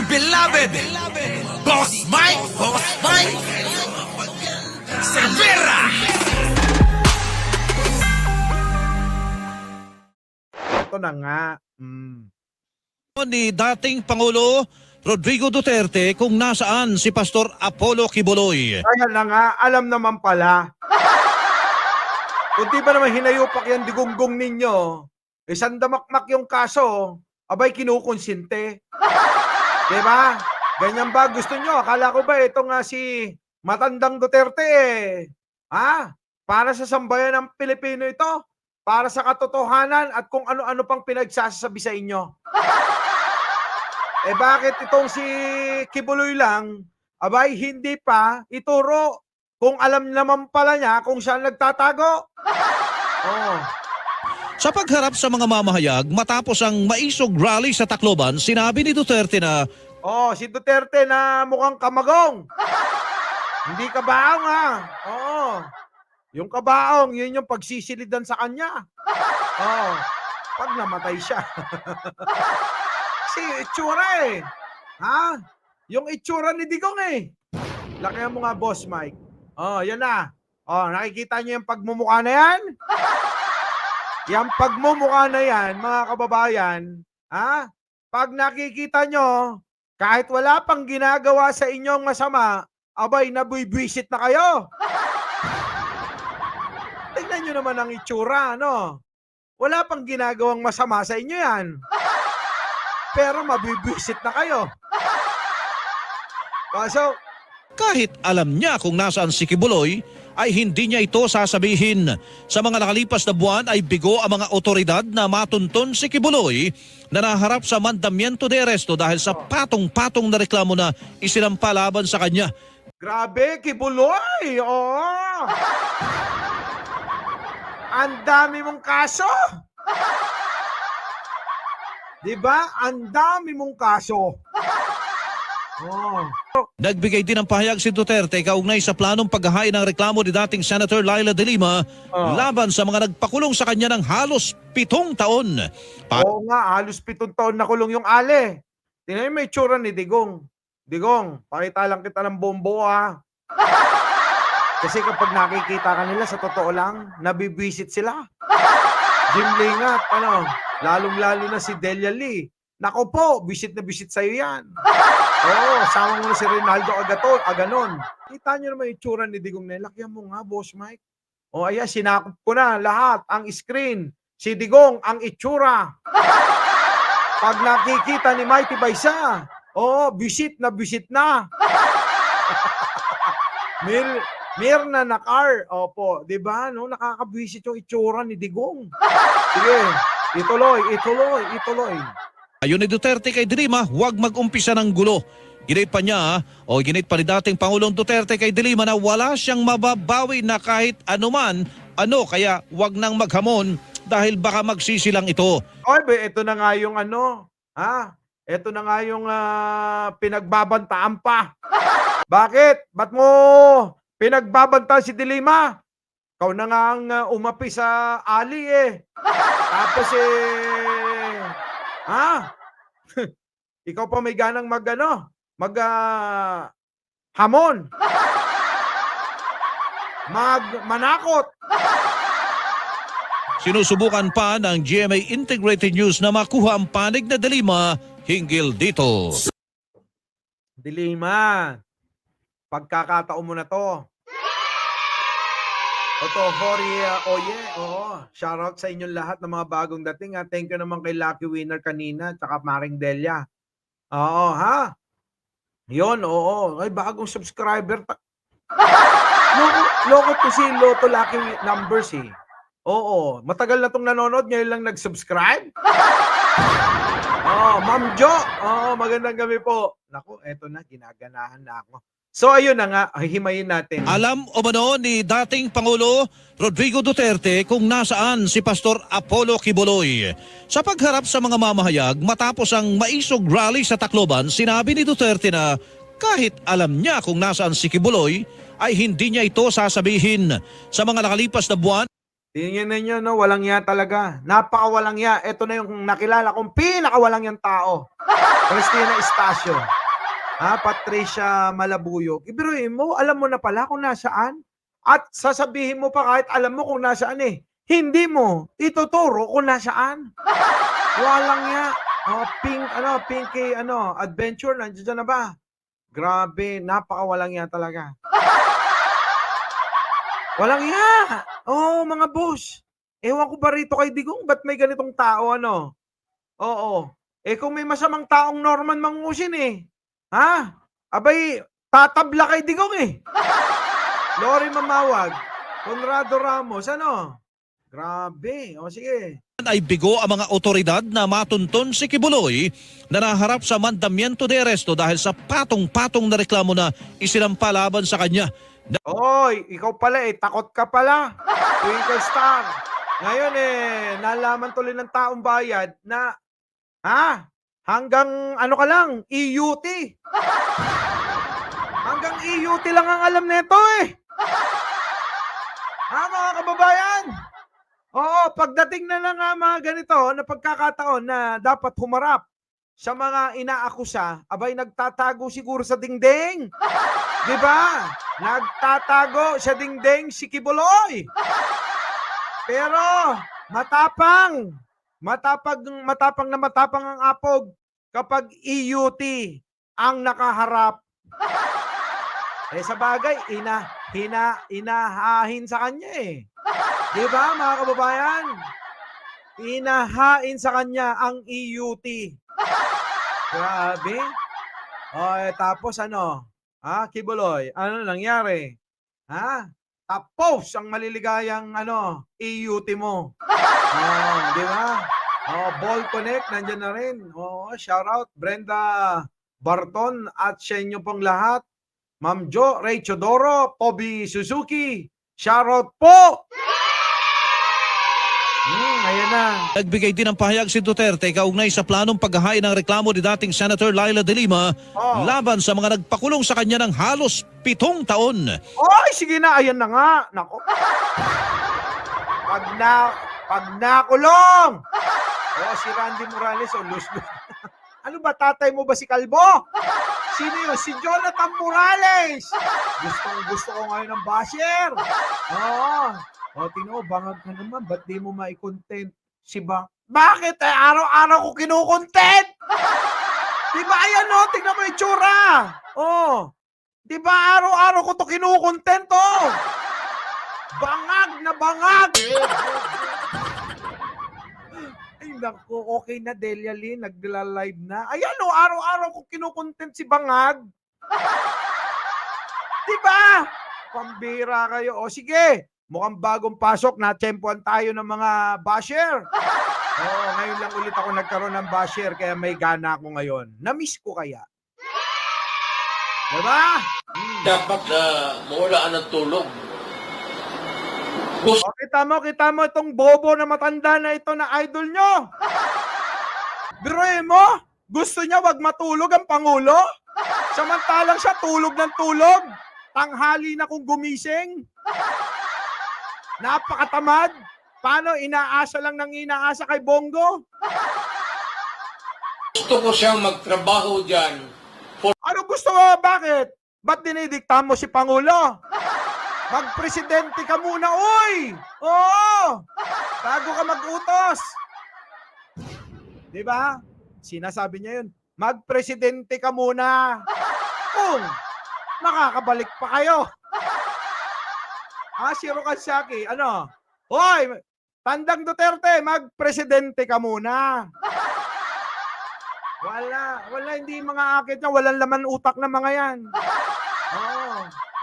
your beloved Boss Mike Cervera. Ito na nga. Ni dating Pangulo Rodrigo Duterte kung nasaan si Pastor Apollo Quiboloy. Kaya na nga, alam naman pala. Kung di ba naman hinayupak yung digunggong ninyo, isang damakmak yung kaso, abay kinukonsinte. Diba? Ganyan ba gusto nyo? Akala ko ba ito nga si Matandang Duterte Ha? Para sa sambayan ng Pilipino ito? Para sa katotohanan at kung ano-ano pang pinagsasabi sa inyo? Bakit itong si Quiboloy lang, abay hindi pa ituro kung alam naman pala niya kung saan nagtatago? Oh. Sa pagharap sa mga mamahayag matapos ang maisog rally sa Tacloban, sinabi ni Duterte na Si Duterte na mukhang kamagong. Hindi kabaong Yung kabaong, yun yung pagsisilidan sa kanya. Pag namatay siya. Kasi itsura Ha? Yung itsura ni Digong Lakihan mo nga, Boss Mike. Yan na. Nakikita niyo yung pagmumukha na yan? Yung pagmumukha na yan, mga kababayan, pag nakikita nyo, kahit wala pang ginagawa sa inyong masama, abay, nabibwisit na kayo. Tingnan nyo naman ang itsura, Wala pang ginagawang masama sa inyo yan. Pero mabibwisit na kayo. So, kahit alam niya kung nasaan si Quiboloy, ay hindi niya ito sasabihin. Sa mga nakalipas na buwan ay bigo ang mga otoridad na matunton si Quiboloy na naharap sa mandamiento de aresto dahil sa patong-patong na reklamo na isinampa laban sa kanya. grabe, Quiboloy! Ang dami mong kaso! Diba? Ang dami mong kaso. Nagbigay din ng pahayag si Duterte kaugnay sa planong paghahain ng reklamo ni dating Senator Laila de Lima laban sa mga nagpakulong sa kanya ng halos 7 taon. Oo nga, halos 7 taon na kulong yung Ale. Tingnan mo may itsura ni Digong. Digong, pakita lang kita ng bombo Kasi kapag nakikita ka nila, sa totoo lang, nabibwisit sila. Jim Lingat, lalong-lalo na si Delia Lee. Nako po, bisit na bisit sa'yo yan. Sama mo na si Rinaldo Aganon. Kita nyo naman yung itsura ni Digong na lakyan mo nga, Boss Mike. Ayan, sinakop ko na lahat, ang screen. Si Digong, ang itsura. Pag nakikita ni Mighty Baisa, bisit na. Mirna Nakar. Opo, di ba? Nakakabwisit yung itsura ni Digong. Sige, ituloy. Ayon ni Duterte kay De Lima, huwag mag-umpisa ng gulo. Ginit pa ni dating Pangulong Duterte kay De Lima na wala siyang mababawi na kahit anuman, kaya huwag nang maghamon dahil baka magsisilang ito. Ito na nga yung Ito na nga yung pinagbabantaan pa. Bakit? Ba't mo pinagbabantaan si De Lima? Ikaw na nga ang umapi sa Ali Tapos ikaw pa may ganang hamon. Manakot. Sinusubukan pa ng GMA Integrated News na makuha ang panig na De Lima hinggil dito. De Lima, pagkakataon mo na to. Shoutout sa inyong lahat ng mga bagong dating. Thank you naman kay Lucky Winner kanina, tsaka Maring Delia. Yun, Ay, bagong subscriber. Loko to si Lotto Lucky Numbers matagal na tong nanonood, ngayon lang nag-subscribe. Ma'am Jo, magandang gabi po. Naku, eto na, ginaganahan na ako. So ayun na nga, himayin natin. Alam o mano ni dating Pangulo Rodrigo Duterte kung nasaan si Pastor Apollo Quiboloy. Sa pagharap sa mga mamahayag matapos ang maisog rally sa Tacloban, sinabi ni Duterte na kahit alam niya kung nasaan si Quiboloy, ay hindi niya ito sasabihin. Sa mga nakalipas na buwan, tingnan ninyo, walang ya talaga. Napakawalang ya. Ito na yung nakilala kong pinakawalang yang tao. Cristina Estacio. Patricia Malabuyog. Ibiruin mo, alam mo na pala kung nasaan. At sasabihin mo pa kahit alam mo kung nasaan eh. Hindi mo ituturo kung nasaan. Walang ya. Pinky, adventure, nandiyan na ba? Grabe, napakawalang ya talaga. Walang ya. Mga boss. Ewan ko ba rito kay Digong, ba't may ganitong tao, Oo. Kung may masamang taong Norman Mangusin abay, tatabla kay Digong Lori Mamawag, Conrado Ramos, Grabe. Sige. Ay bigo ang mga otoridad na matunton si Kibuloy na naharap sa mandamiento de aresto dahil sa patong-patong na reklamo na isinampa laban sa kanya. Oy, ikaw pala takot ka pala. Twinkle Star. Ngayon nalaman tuloy ng taong bayad na hanggang ka lang, EUT. Hanggang EUT lang ang alam nito mga kababayan. Oo, pagdating na lang mga ganito na pagkakataon na dapat humarap sa mga inaakusa, abay nagtatago siguro sa dingding. Di ba? Nagtatago sa dingding si Kibuloy. Pero matapang ang apog kapag EUT ang nakaharap. Sa bagay, inahahin sa kanya Di ba mga kababayan? Inahain sa kanya ang EUT. Grabe. Tapos Kibuloy, ano nangyari? Tapos ang maliligayang EUT mo. Di ba? Ball Connect, nandiyan na rin. Shout out Brenda Barton at sa inyo pong lahat. Ma'am Jo, Ray Chodoro, Pobi Suzuki. Shout out po! Ayan na. Nagbigay din ng pahayag si Duterte kaugnay sa planong paghahain ng reklamo ni dating Senator Laila De Lima laban sa mga nagpakulong sa kanya ng halos 7 taon. Sige na, ayan na nga. Nako. Pag nakulong. Si Randy Morales, lus-lus. Ano ba, tatay mo ba si Kalbo? Sino yun? Si Jonathan Morales. Gusto ko ngayon ng basher. Tino, bangag ka naman. Ba't di mo mai-content si Bang? Bakit? Araw-araw ko kinukontent. Diba ayan tingnan mo yung tsura. Diba araw-araw ko to kinukontent Bangag na bangag. Ay naku, okay na Delia Lee, nagla-live na. Ayan araw-araw ko kinukontent si Bangag. Diba? Pambira kayo. Sige. Mukhang bagong pasok, natsempuan tayo ng mga basher. Ngayon lang ulit ako nagkaroon ng basher, kaya may gana ako ngayon. Na-miss ko kaya. Diba? Dapat na mawalaan ng tulog. Kita mo itong bobo na matanda na ito na idol nyo. Biruin mo, gusto niya wag matulog ang Pangulo? Samantalang siya tulog ng tulog. Tanghali na kung gumising. Napakatamad. Paano? Inaasa lang ng inaasa kay Bongo? Gusto ko siyang magtrabaho dyan. Ano gusto mo? Bakit? Ba't dinidikta mo si Pangulo? Magpresidente ka muna, uy! Bago ka mag-utos. Diba? Sinasabi niya yun. Magpresidente ka muna. Kung makakabalik pa kayo. Si Rokansaki, Hoy, Tandang Duterte, magpresidente ka muna. Wala, hindi mga akit niya, walang laman utak na mga yan.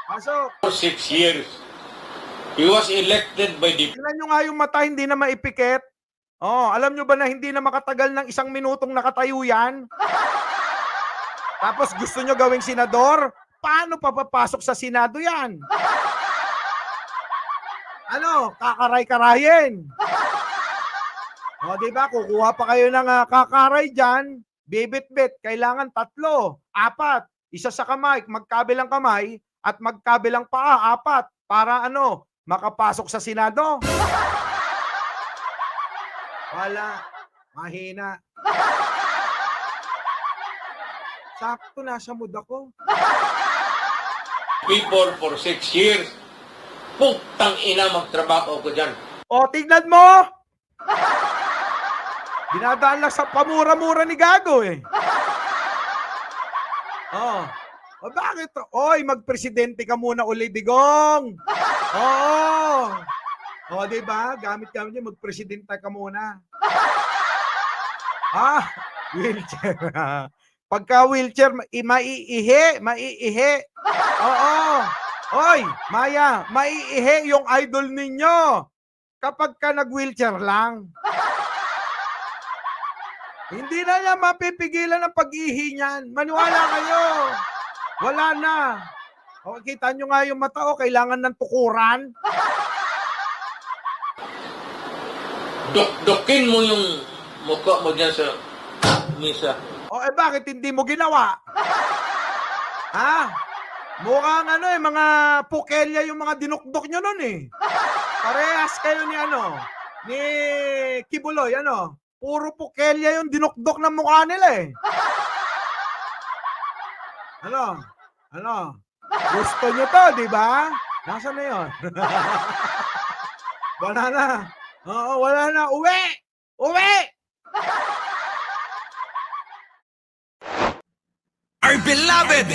Pasok. For 6 years, he was elected by the... Tingnan nyo nga yung mata, hindi na maipikit. Alam nyo ba na hindi na makatagal ng 1 minutong nakatayo yan? Tapos gusto nyo gawing senador? Paano papapasok sa Senado yan? Kakaray-karayin. Diba? Kukuha pa kayo ng kakaray dyan, bibit-bit, kailangan 3, 4, isa sa kamay, magkabilang kamay, at magkabilang paa, 4, para makapasok sa Senado. Wala. Mahina. Sakto, nasa mood ako. People for 6 years. Putang ina, magtrabaho ko dyan. O, tignan mo! Dinadaan lang sa pamura-mura ni Gago eh. Oh. O bakit? Oy, magpresidente ka muna uli, Digong. Oo. O, di ba? Gamit-gamit niya, magpresidente ka muna. Wheelchair. Pagka wheelchair, maiihi. Oo. Oy, Maya, maiihi yung idol ninyo. Kapag ka nag-wheelchair lang. Hindi na niya mapipigilan ang pag-ihi niyan. Maniwala kayo. Wala na. O, kita nyo nga yung mata, kailangan ng tukuran. Dok-dokin mo yung mukha mo dyan sa misa. Bakit hindi mo ginawa? Ha? Mukhang mga pukelya yung mga dinukdok nyo nun eh. Parehas kayo ni Kibuloy, Puro pukelya yung dinukdok ng mukha nila eh. Gusto nyo to, di ba? Nasaan na yun? Wala na. Oo, wala na. Uwi! Our beloved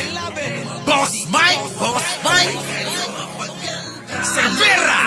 Boss Mike Cervera.